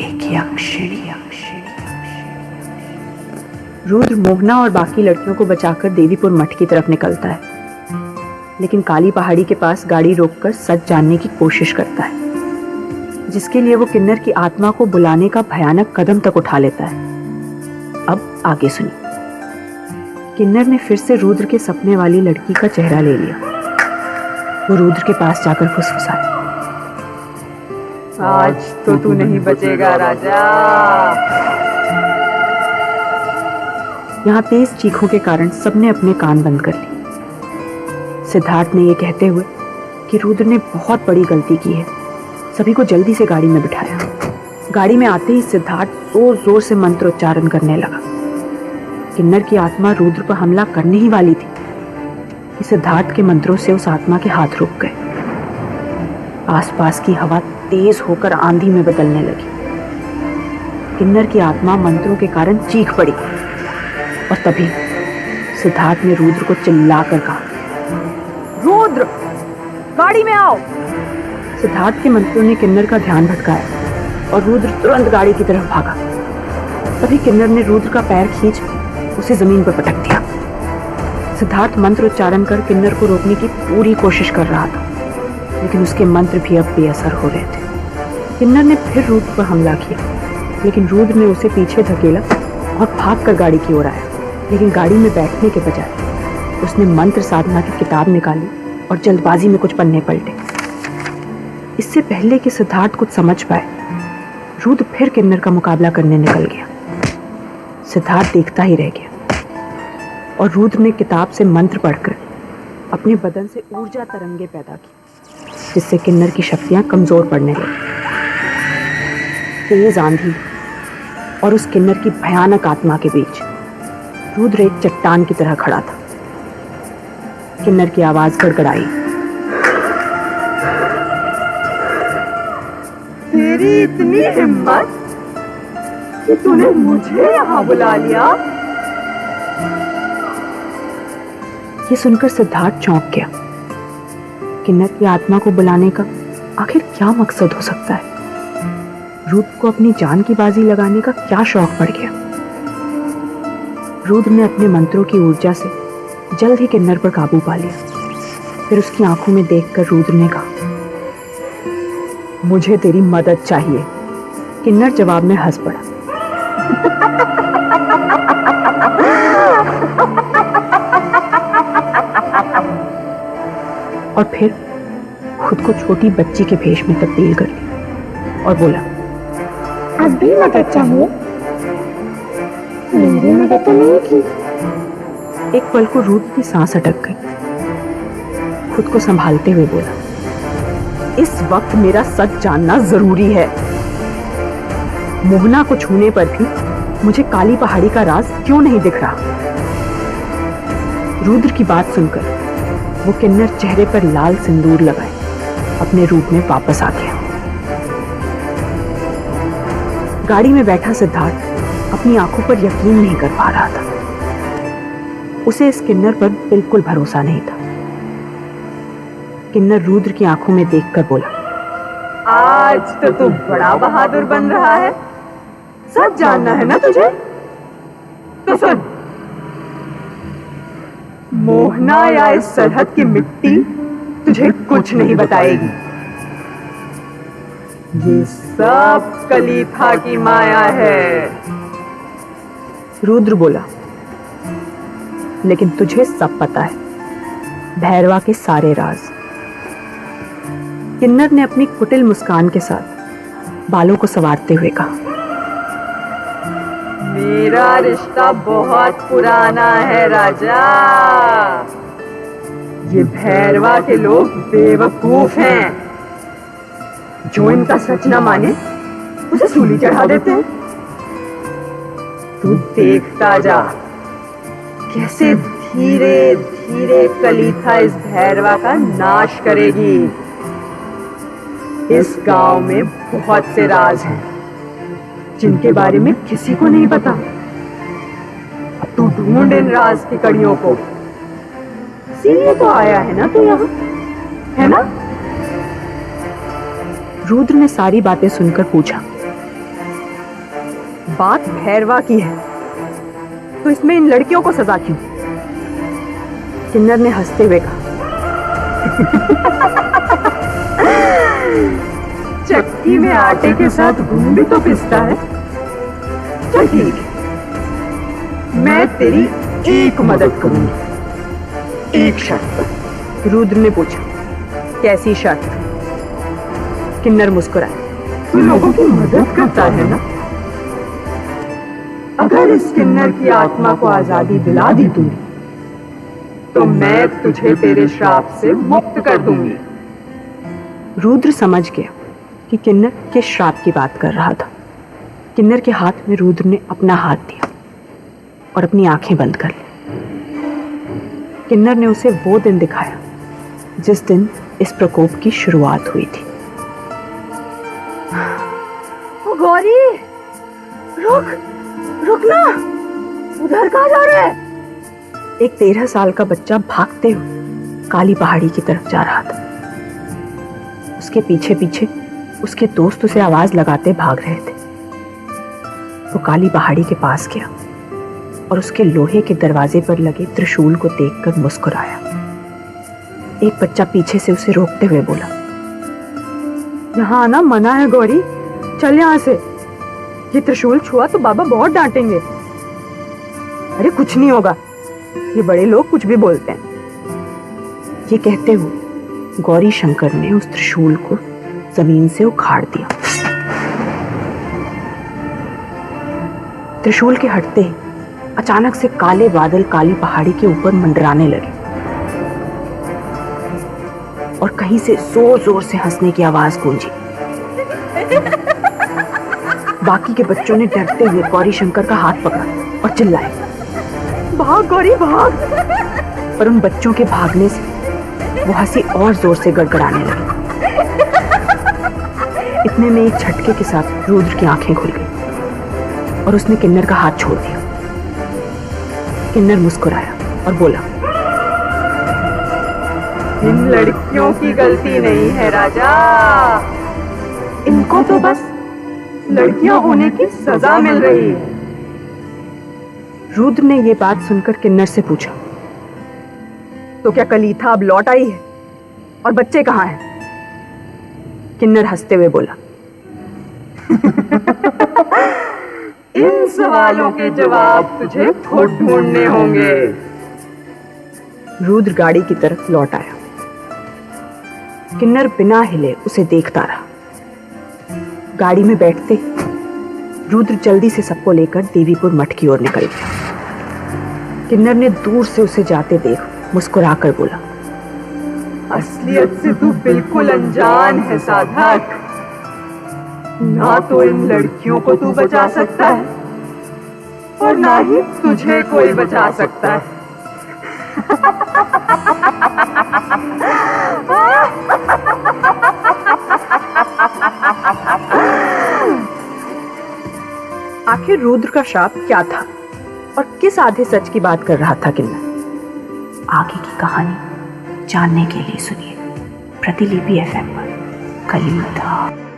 एक यक्षिणी। रुद्र मोहना और बाकी लड़कियों को बचाकर देवीपुर मठ की तरफ निकलता है, लेकिन काली पहाड़ी के पास गाड़ी रोककर सच जानने की कोशिश करता है, जिसके लिए वो किन्नर की आत्मा को बुलाने का भयानक कदम तक उठा लेता है। अब आगे सुनिए। किन्नर ने फिर से रुद्र के सपने वाली लड़की का चेहरा ले लिया। वो रुद्र के पास जाकर फुसफुसाया, आज तो तू नहीं बचेगा राजा। यहाँ तेज चीखों के कारण सबने अपने कान बंद कर लिए। सिद्धार्थ ने यह कहते हुए कि रुद्र ने बहुत बड़ी गलती की है, सभी को जल्दी से गाड़ी में बिठाया। गाड़ी में आते ही सिद्धार्थ जोर जोर से मंत्रोच्चारण करने लगा। किन्नर की आत्मा रुद्र पर हमला करने ही वाली थी कि सिद्धार्थ के मंत्रों से उस आत्मा के हाथ रुक गए। आसपास की हवा तेज होकर आंधी में बदलने लगी। किन्नर की आत्मा मंत्रों के कारण चीख पड़ी और तभी सिद्धार्थ ने रुद्र को चिल्लाकर कहा, रुद्र, गाड़ी में आओ। सिद्धार्थ के मंत्रों ने किन्नर का ध्यान भटकाया और रुद्र तुरंत गाड़ी की तरफ भागा। तभी किन्नर ने रुद्र का पैर खींच उसे जमीन पर पटक दिया। सिद्धार्थ मंत्र उच्चारण कर किन्नर को रोकने की पूरी कोशिश कर रहा था, लेकिन उसके मंत्र भी अब बेअसर हो रहे थे। किन्नर ने फिर रुद्र पर हमला किया, लेकिन रुद्र ने उसे पीछे धकेला और भागकर गाड़ी की ओर आया। लेकिन गाड़ी में बैठने के बजाय उसने मंत्र साधना की किताब निकाली और जल्दबाजी में कुछ पन्ने पलटे। इससे पहले कि सिद्धार्थ कुछ समझ पाए, रुद्र फिर किन्नर का मुकाबला करने निकल गया। सिद्धार्थ देखता ही रह गया और रुद्र ने किताब से मंत्र पढ़कर अपने बदन से ऊर्जा तरंगे पैदा की, जिससे किन्नर की शक्तियां कमजोर पड़ने लगी। तेज आंधी और उस किन्नर की भयानक आत्मा के बीच रुद्र एक चट्टान की तरह खड़ा था। किन्नर की आवाज गड़गड़ाई, तेरी इतनी हिम्मत कि तूने मुझे यहाँ बुला लिया। ये सुनकर सिद्धार्थ चौंक गया। किन्नर की आत्मा को बुलाने का आखिर क्या मकसद हो सकता है? रुद्र को अपनी जान की बाजी लगाने का क्या शौक पड़ गया? रुद्र ने अपने मंत्रों की ऊर्जा से जल्द ही किन्नर पर काबू पा लिया। फिर उसकी आंखों में देखकर रुद्र ने कहा, मुझे तेरी मदद चाहिए। किन्नर जवाब में हंस पड़ा। और फिर खुद को छोटी बच्ची के भेष में तब्दील कर लिया और बोला, अब भी मदद चाहिए? मेरी मदद तो नहीं की। एक पल को रुद्र की सांस अटक गई। खुद को संभालते हुए बोला, इस वक्त मेरा सच जानना जरूरी है। मोहना को छूने पर भी मुझे काली पहाड़ी का राज क्यों नहीं दिख रहा? रुद्र की बात सुनकर वो किन्नर चेहरे पर लाल सिंदूर लगाए अपने रूप में वापस आ गया। गाड़ी में बैठा सिद्धार्थ अपनी आंखों पर यकीन नहीं कर पा रहा था। उसे इस किन्नर पर बिल्कुल भरोसा नहीं था। किन्नर रुद्र की आंखों में देखकर बोला, आज तो तू बड़ा बहादुर बन रहा है। सच जानना है ना तुझे? तो सुन, मोहना या इस सरहद की मिट्टी तुझे कुछ नहीं बताएगी। ये सब कलीथा की माया है। रुद्र बोला, लेकिन तुझे सब पता है, भैरवा के सारे राज। किन्नर ने अपनी कुटिल मुस्कान के साथ बालों को संवारते हुए कहा, मेरा रिश्ता बहुत पुराना है राजा। ये भैरवा के लोग बेवकूफ हैं। जो इनका सच ना माने उसे सूली चढ़ा देते हैं। तू देखता जा कैसे धीरे धीरे कलीथा इस भैरवा का नाश करेगी। इस गांव में बहुत से राज हैं जिनके बारे में किसी को नहीं पता। तू ढूंढ इन राज की कड़ियों को। इसीलिए तो आया है ना तू यहाँ, है ना? रुद्र ने सारी बातें सुनकर पूछा, बात भैरवा की है तो इसमें इन लड़कियों को सजा क्यों? किन्नर ने हंसते हुए कहा, चक्की में आटे के साथ घूम भी तो पिसता है। चल ठीक है, मैं तेरी एक मदद करूंगी, एक शर्त पर। रुद्र ने पूछा, कैसी शर्त? किन्नर मुस्कुराया, तू लोगों की मदद करता है ना, अगर इस किन्नर की आत्मा को आजादी दिला दी तूने तो मैं तुझे तेरे श्राप से मुक्त कर दूंगी। रुद्र समझ गया कि किन्नर किस श्राप की बात कर रहा था। किन्नर के हाथ में रुद्र ने अपना हाथ दिया और अपनी आंखें बंद कर ली। किन्नर ने उसे वो दिन दिखाया जिस दिन इस प्रकोप की शुरुआत हुई थी। ओ गौरी, रुक रुक ना, उधर कहाँ जा रहे हैं? एक 13 साल का बच्चा भागते हुए काली पहाड़ी की तरफ जा रहा था। उसके पीछे पीछे उसके दोस्त उसे आवाज लगाते भाग रहे थे। वो काली पहाड़ी के पास गया और उसके लोहे के दरवाजे पर लगे त्रिशूल को देखकर मुस्कुराया। एक बच्चा पीछे से उसे रोकते हुए बोला, यहाँ आना मना है गौरी, चल यहाँ से, ये त्रिशूल छुआ तो बाबा बहुत डांटेंगे। अरे कुछ नहीं होगा, ये बड़े लोग कुछ भी बोलते हैं। ये कहते हुए गौरी शंकर ने उस त्रिशूल को जमीन से उखाड़ दिया। त्रिशूल के हटते ही अचानक से काले बादल काली पहाड़ी के ऊपर मंडराने लगे और कहीं से जोर जोर से हंसने की आवाज गूंजी। बाकी के बच्चों ने डरते हुए गौरी शंकर का हाथ पकड़ा और चिल्लाए, भाग गौरी भाग। पर उन बच्चों के भागने से वो हंसी और जोर से गड़गड़ाने लगी। इतने में एक झटके के साथ रुद्र की आंखें खुल गई और उसने किन्नर का हाथ छोड़ दिया। किन्नर मुस्कुराया और बोला, इन लड़कियों की गलती नहीं है राजा, इनको तो बस लड़कियां होने की सजा मिल रही है। रुद्र ने यह बात सुनकर किन्नर से पूछा, तो क्या कलीथा अब लौट आई है और बच्चे कहां हैं? किन्नर हंसते हुए बोला, इन सवालों के जवाब तुझे खुद ढूंढने होंगे। रुद्र गाड़ी की तरफ लौट आया। किन्नर बिना हिले उसे देखता रहा। गाड़ी में बैठते रुद्र जल्दी से सबको लेकर देवीपुर मठ की ओर निकल गया। किन्नर ने दूर से उसे जाते देख मुस्कुराकर बोला, असलियत से तू बिल्कुल अनजान है साधक, ना तो इन लड़कियों को तू बचा सकता है और ना ही तुझे कोई बचा सकता है। आखिर रुद्र का श्राप क्या था और किस आधे सच की बात कर रहा था किन्नर? आगे की कहानी जानने के लिए सुनिए प्रतिलिपि FM पर कलियुग।